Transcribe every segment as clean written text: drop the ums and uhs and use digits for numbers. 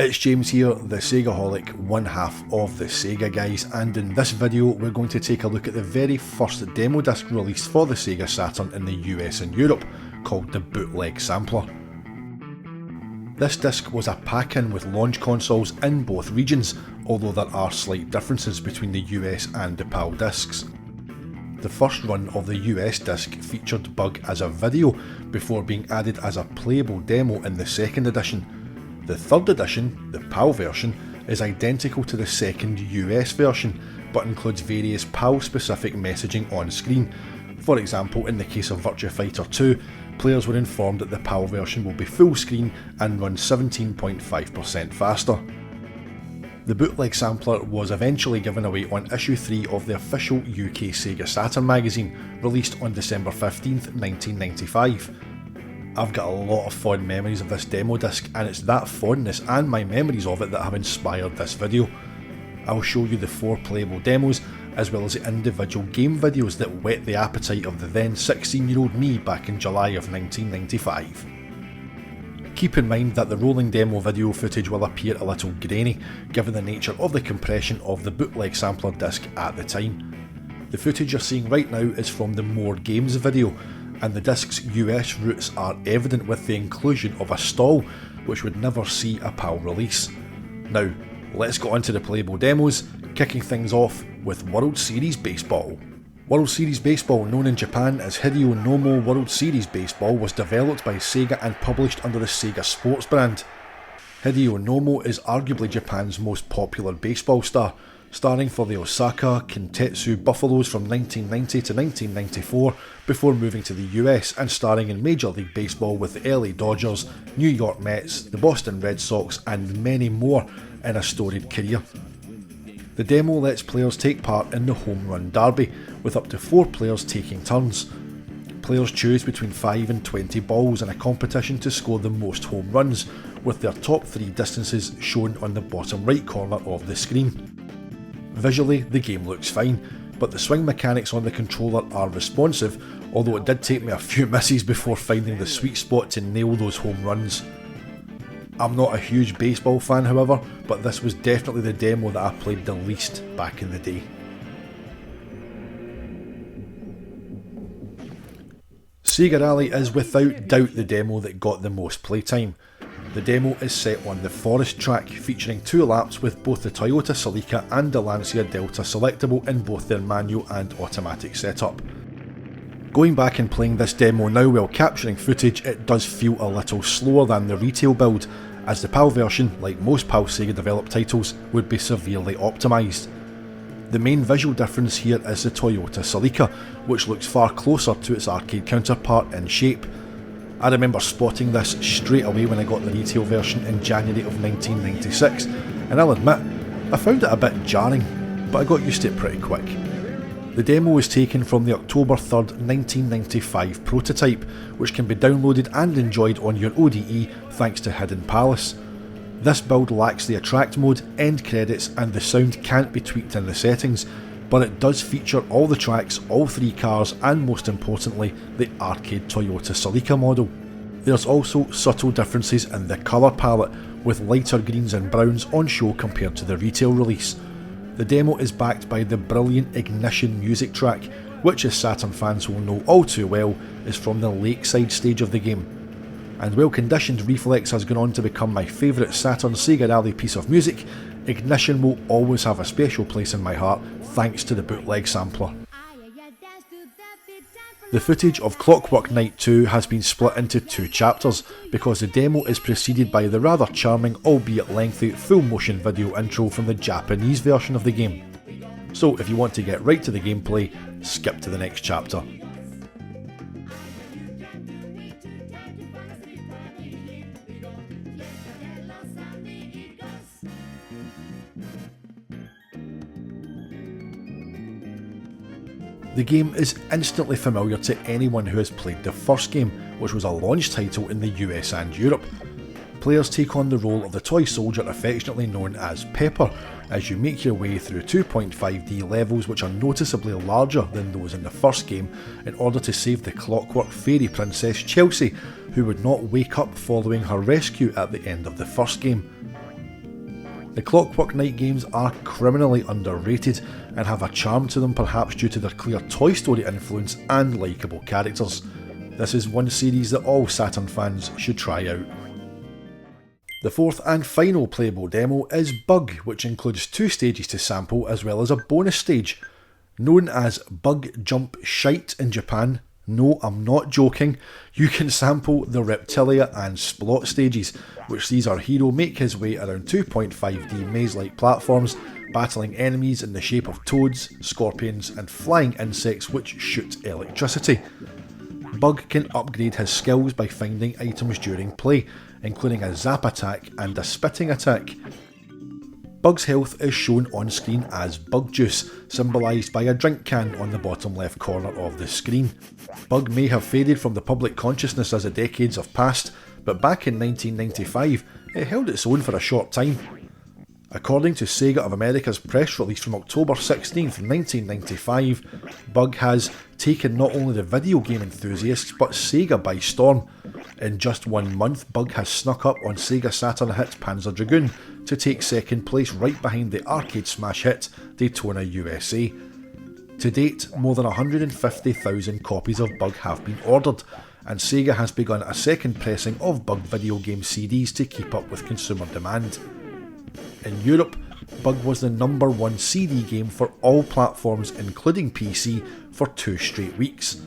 It's James here, the SEGAHolic, one half of the Sega guys, and in this video we're going to take a look at the very first demo disc released for the Sega Saturn in the US and Europe, called the Bootleg Sampler. This disc was a pack-in with launch consoles in both regions, although there are slight differences between the US and the PAL discs. The first run of the US disc featured Bug as a video, before being added as a playable demo in the second edition. The third edition, the PAL version, is identical to the second US version, but includes various PAL specific messaging on screen. For example, in the case of Virtua Fighter 2, players were informed that the PAL version will be full screen and run 17.5% faster. The Bootleg Sampler was eventually given away on issue 3 of the official UK Sega Saturn magazine, released on December 15th, 1995. I've got a lot of fond memories of this demo disc, and it's that fondness and my memories of it that have inspired this video. I'll show you the 4 playable demos, as well as the individual game videos that whet the appetite of the then 16-year-old me back in July of 1995. Keep in mind that the rolling demo video footage will appear a little grainy, given the nature of the compression of the Bootleg Sampler disc at the time. The footage you're seeing right now is from the More Games video, and the disc's US roots are evident with the inclusion of a stall, which would never see a PAL release. Now, let's get on to the playable demos, kicking things off with World Series Baseball. World Series Baseball, known in Japan as Hideo Nomo World Series Baseball, was developed by Sega and published under the Sega Sports brand. Hideo Nomo is arguably Japan's most popular baseball star, starring for the Osaka Kintetsu Buffaloes from 1990 to 1994 before moving to the US and starring in Major League Baseball with the LA Dodgers, New York Mets, the Boston Red Sox and many more in a storied career. The demo lets players take part in the Home Run Derby, with up to 4 players taking turns. Players choose between 5 and 20 balls in a competition to score the most home runs, with their top 3 distances shown on the bottom right corner of the screen. Visually, the game looks fine, but the swing mechanics on the controller are responsive, although it did take me a few misses before finding the sweet spot to nail those home runs. I'm not a huge baseball fan, however, but this was definitely the demo that I played the least back in the day. Sega Rally is without doubt the demo that got the most playtime. The demo is set on the Forest track, featuring 2 laps with both the Toyota Celica and the Lancia Delta selectable in both their manual and automatic setup. Going back and playing this demo now while capturing footage, it does feel a little slower than the retail build, as the PAL version, like most PAL Sega developed titles, would be severely optimised. The main visual difference here is the Toyota Celica, which looks far closer to its arcade counterpart in shape. I remember spotting this straight away when I got the retail version in January of 1996, and I'll admit, I found it a bit jarring, but I got used to it pretty quick. The demo was taken from the October 3rd, 1995 prototype, which can be downloaded and enjoyed on your ODE thanks to Hidden Palace. This build lacks the attract mode, end credits, and the sound can't be tweaked in the settings, but it does feature all the tracks, all 3 cars, and most importantly, the arcade Toyota Celica model. There's also subtle differences in the colour palette, with lighter greens and browns on show compared to the retail release. The demo is backed by the brilliant Ignition music track, which, as Saturn fans will know all too well, is from the Lakeside stage of the game. And while Conditioned Reflex has gone on to become my favourite Saturn Sega Rally piece of music, Ignition will always have a special place in my heart thanks to the Bootleg Sampler. The footage of Clockwork Night 2 has been split into 2 chapters, because the demo is preceded by the rather charming, albeit lengthy, full motion video intro from the Japanese version of the game. So if you want to get right to the gameplay, skip to the next chapter. The game is instantly familiar to anyone who has played the first game, which was a launch title in the US and Europe. Players take on the role of the toy soldier affectionately known as Pepper, as you make your way through 2.5D levels which are noticeably larger than those in the first game, in order to save the Clockwork fairy princess Chelsea, who would not wake up following her rescue at the end of the first game. The Clockwork Knight games are criminally underrated and have a charm to them, perhaps due to their clear Toy Story influence and likeable characters. This is one series that all Saturn fans should try out. The fourth and final playable demo is Bug, which includes 2 stages to sample as well as a bonus stage. Known as Bug Jump Shite in Japan, no, I'm not joking, you can sample the Reptilia and Splot stages, which sees our hero make his way around 2.5D maze-like platforms, battling enemies in the shape of toads, scorpions and flying insects which shoot electricity. Bug can upgrade his skills by finding items during play, including a zap attack and a spitting attack. Bug's health is shown on screen as Bug Juice, symbolised by a drink can on the bottom left corner of the screen. Bug may have faded from the public consciousness as the decades have passed, but back in 1995 it held its own for a short time. According to Sega of America's press release from October 16th, 1995, Bug has taken not only the video game enthusiasts but Sega by storm. In just 1 month, Bug has snuck up on Sega Saturn hit Panzer Dragoon to take second place right behind the arcade smash hit Daytona USA. To date, more than 150,000 copies of Bug have been ordered, and Sega has begun a second pressing of Bug video game CDs to keep up with consumer demand. In Europe, Bug was the #1 CD game for all platforms including PC for 2 straight weeks.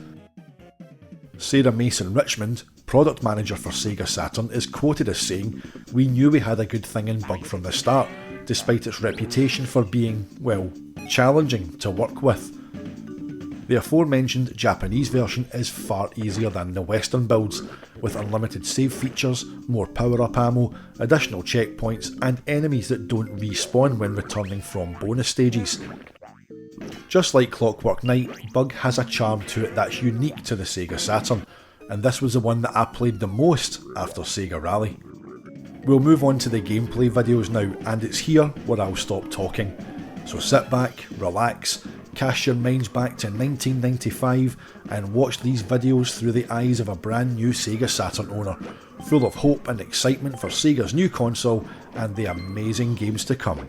Sarah Mason Richmond, product manager for Sega Saturn, is quoted as saying, "We knew we had a good thing in Bug from the start, despite its reputation for being, well, challenging to work with." The aforementioned Japanese version is far easier than the Western builds, with unlimited save features, more power-up ammo, additional checkpoints and enemies that don't respawn when returning from bonus stages. Just like Clockwork Knight, Bug has a charm to it that's unique to the Sega Saturn, and this was the one that I played the most after Sega Rally. We'll move on to the gameplay videos now, and it's here where I'll stop talking. So sit back, relax, cast your minds back to 1995 and watch these videos through the eyes of a brand new Sega Saturn owner, full of hope and excitement for Sega's new console and the amazing games to come.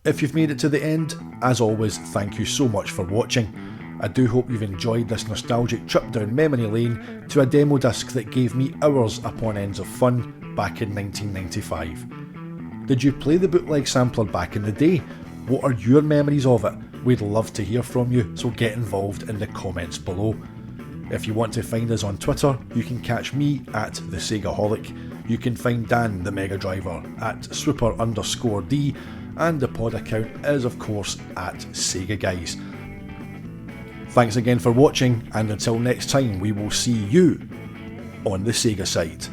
If you've made it to the end, as always, thank you so much for watching. I do hope you've enjoyed this nostalgic trip down memory lane to a demo disc that gave me hours upon ends of fun back in 1995. Did you play the Bootleg Sampler back in the day? What are your memories of it? We'd love to hear from you, so get involved in the comments below. If you want to find us on Twitter, you can catch me at the SEGAHolic. You can find Dan the Mega Driver at Swooper_D, and the pod account is of course at Sega Guys. Thanks again for watching, and until next time we will see you on the Sega side.